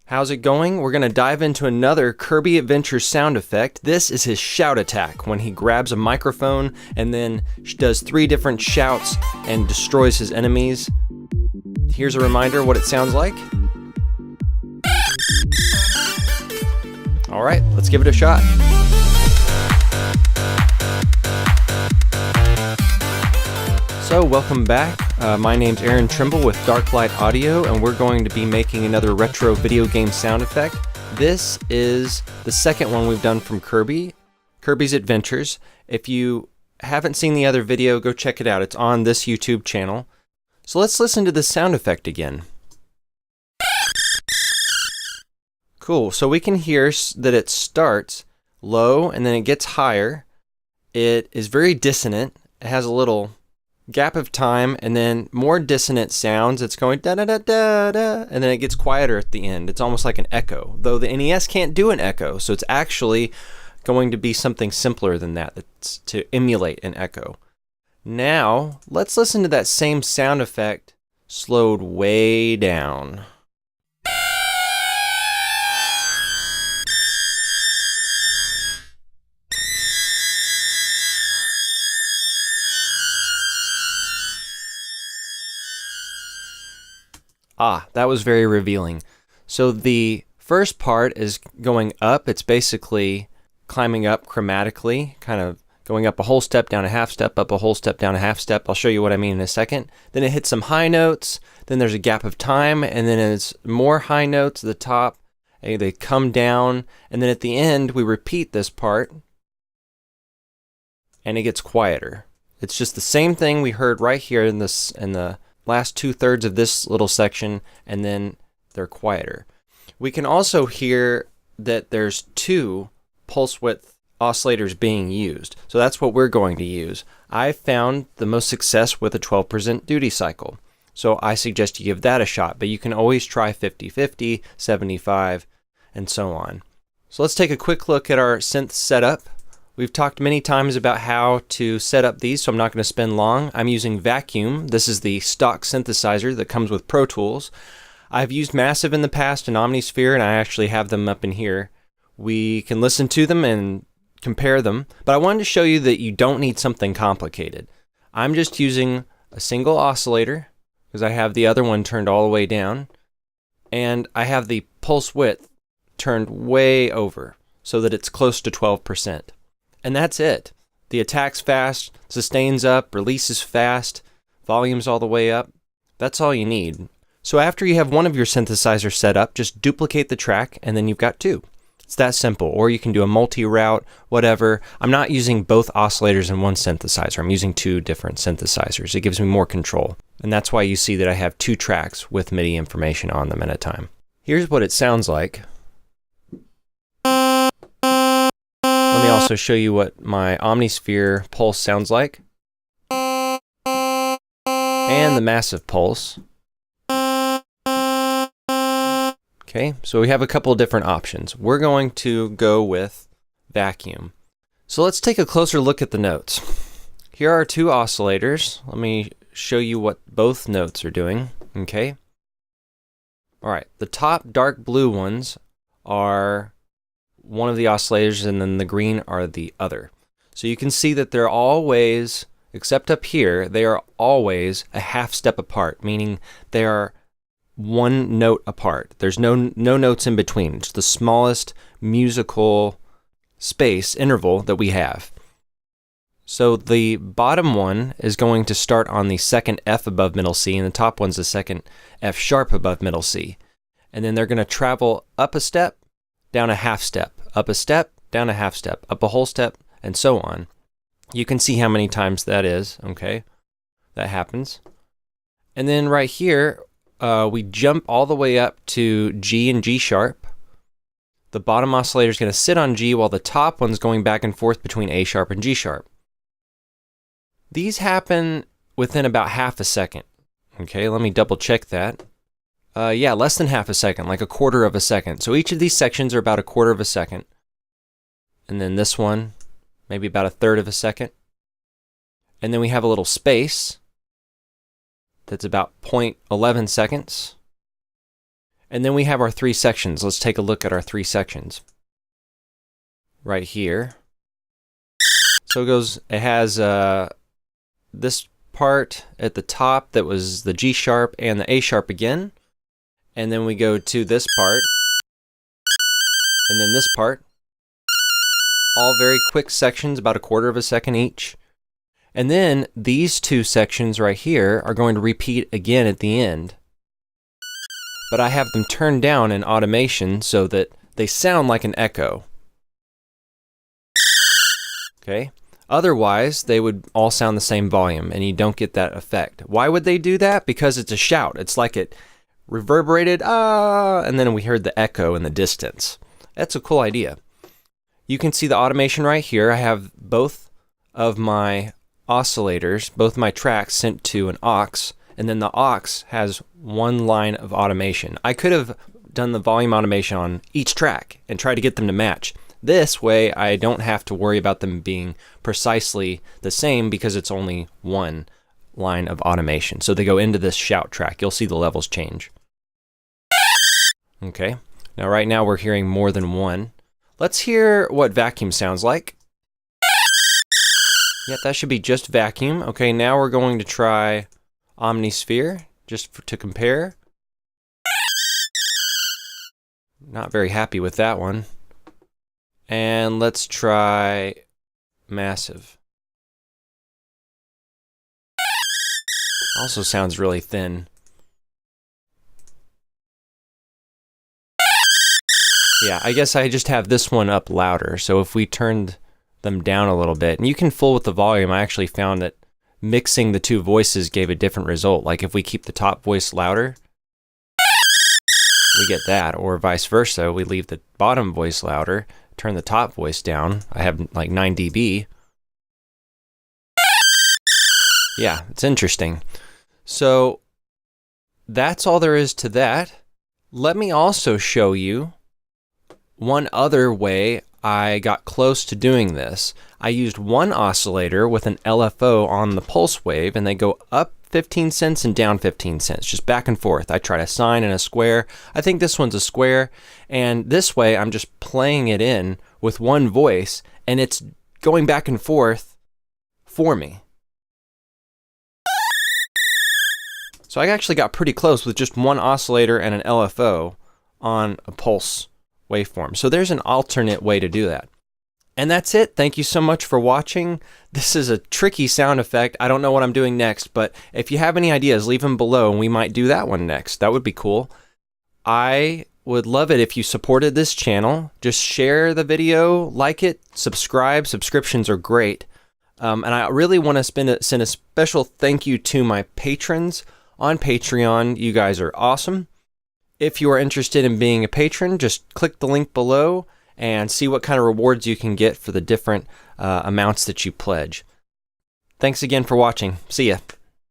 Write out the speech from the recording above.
How's it going? We're going to dive into another Kirby Adventures sound effect. This is his shout attack, when he grabs a microphone and then does 3 different shouts and destroys his enemies. Here's a reminder what it sounds like. Alright, let's give it a shot. So, welcome back. My name's Aaron Trimble with Darklight Audio, and we're going to be making another retro video game sound effect. This is the second one we've done from KIRBY'S Adventures. If you haven't seen the other video, go check it out. It's on this YouTube channel. So let's listen to the sound effect again. Cool, so we can hear that it starts low and then it gets higher. It is very dissonant. It has a little gap of time and then more dissonant sounds. It's going da da da da da, and then it gets quieter at the end. It's almost like an echo, though the NES can't do an echo, so it's actually going to be something simpler than that. It's to emulate an echo. Now let's listen to that same sound effect slowed way down. Ah, that was very revealing. So the first part is going up. It's basically climbing up chromatically, kind of going up a whole step, down a half step, up a whole step, down a half step. I'll show you what I mean in a second. Then it hits some high notes. Then there's a gap of time, and then it's more high notes at the top. They come down, and then at the end, we repeat this part, and it gets quieter. It's just the same thing we heard right here in the last 2/3 of this little section, and then they're quieter. We can also hear that there's 2 pulse width oscillators being used. So that's what we're going to use. I found the most success with a 12% duty cycle. So I suggest you give that a shot, but you can always try 50-50, 75, and so on. So let's take a quick look at our synth setup. We've talked many times about how to set up these, so I'm not going to spend long. I'm using Vacuum. This is the stock synthesizer that comes with Pro Tools. I've used Massive in the past and Omnisphere, and I actually have them up in here. We can listen to them and compare them, but I wanted to show you that you don't need something complicated. I'm just using a single oscillator, because I have the other one turned all the way down, and I have the pulse width turned way over, so that it's close to 12%. And that's it. The attack's fast, sustains up, releases fast, volume's all the way up. That's all you need. So after you have one of your synthesizers set up, just duplicate the track and then you've got 2. It's that simple. Or you can do a multi-route, whatever. I'm not using both oscillators in one synthesizer. I'm using 2 different synthesizers. It gives me more control. And that's why you see that I have 2 tracks with MIDI information on them at a time. Here's what it sounds like. Let me also show you what my Omnisphere pulse sounds like. And the Massive pulse. Okay, so we have a couple different options. We're going to go with Vacuum. So let's take a closer look at the notes. Here are 2 oscillators. Let me show you what both notes are doing. Okay. Alright, the top dark blue ones are one of the oscillators, and then the green are the other. So you can see that they're always, except up here, they are always a half step apart, meaning they are 1 note apart. There's no notes in between. It's the smallest musical space, interval, that we have. So the bottom one is going to start on the second F above middle C, and the top one's the second F sharp above middle C. And then they're going to travel up a step, down a half step, up a step, down a half step, up a whole step, and so on. You can see how many times that is, okay? That happens. And then right here, we jump all the way up to G and G sharp. The bottom oscillator is going to sit on G while the top one's going back and forth between A sharp and G sharp. These happen within about half a second. Okay, let me double check that. Yeah, less than half a second, like a quarter of a second. So each of these sections are about a quarter of a second. And then this one, maybe about a third of a second. And then we have a little space that's about 0.11 seconds. And then we have our 3 sections. Let's take a look at our 3 sections. Right here. So it has this part at the top that was the G sharp and the A sharp again. And then we go to this part. And then this part. All very quick sections, about 1/4 of a second each. And then these 2 sections right here are going to repeat again at the end. But I have them turned down in automation so that they sound like an echo. Okay? Otherwise, they would all sound the same volume and you don't get that effect. Why would they do that? Because it's a shout. It's like it reverberated, and then we heard the echo in the distance. That's a cool idea. You can see the automation right here. I have both of my oscillators, both my tracks sent to an aux, and then the aux has 1 line of automation. I could have done the volume automation on each track and try to get them to match. This way I don't have to worry about them being precisely the same because it's only 1 line of automation. So they go into this shout track. You'll see the levels change. Okay, now right now we're hearing more than 1. Let's hear what vacuum sounds like. Yeah, that should be just vacuum. Okay, now we're going to try omnisphere, to compare. Not very happy with that one. And let's try massive. Also sounds really thin. Yeah, I guess I just have this one up louder. So if we turned them down a little bit, and you can fool with the volume, I actually found that mixing the 2 voices gave a different result. Like if we keep the top voice louder, we get that, or vice versa. We leave the bottom voice louder, turn the top voice down. I have like 9 dB. Yeah, it's interesting. So that's all there is to that. Let me also show you one other way I got close to doing this. I used one oscillator with an LFO on the pulse wave, and they go up 15 cents and down 15 cents, just back and forth. I tried a sine and a square. I think this one's a square, and this way I'm just playing it in with one voice, and it's going back and forth for me. So I actually got pretty close with just one oscillator and an LFO on a pulse waveform. So there's an alternate way to do that. And that's it. Thank you so much for watching. This is a tricky sound effect. I don't know what I'm doing next, but if you have any ideas, leave them below and we might do that one next. That would be cool. I would love it if you supported this channel. Just share the video, like it, subscribe. Subscriptions are great. And I really want to send a special thank you to my patrons on Patreon. You guys are awesome. If you are interested in being a patron, just click the link below and see what kind of rewards you can get for the different amounts that you pledge. Thanks again for watching. See ya.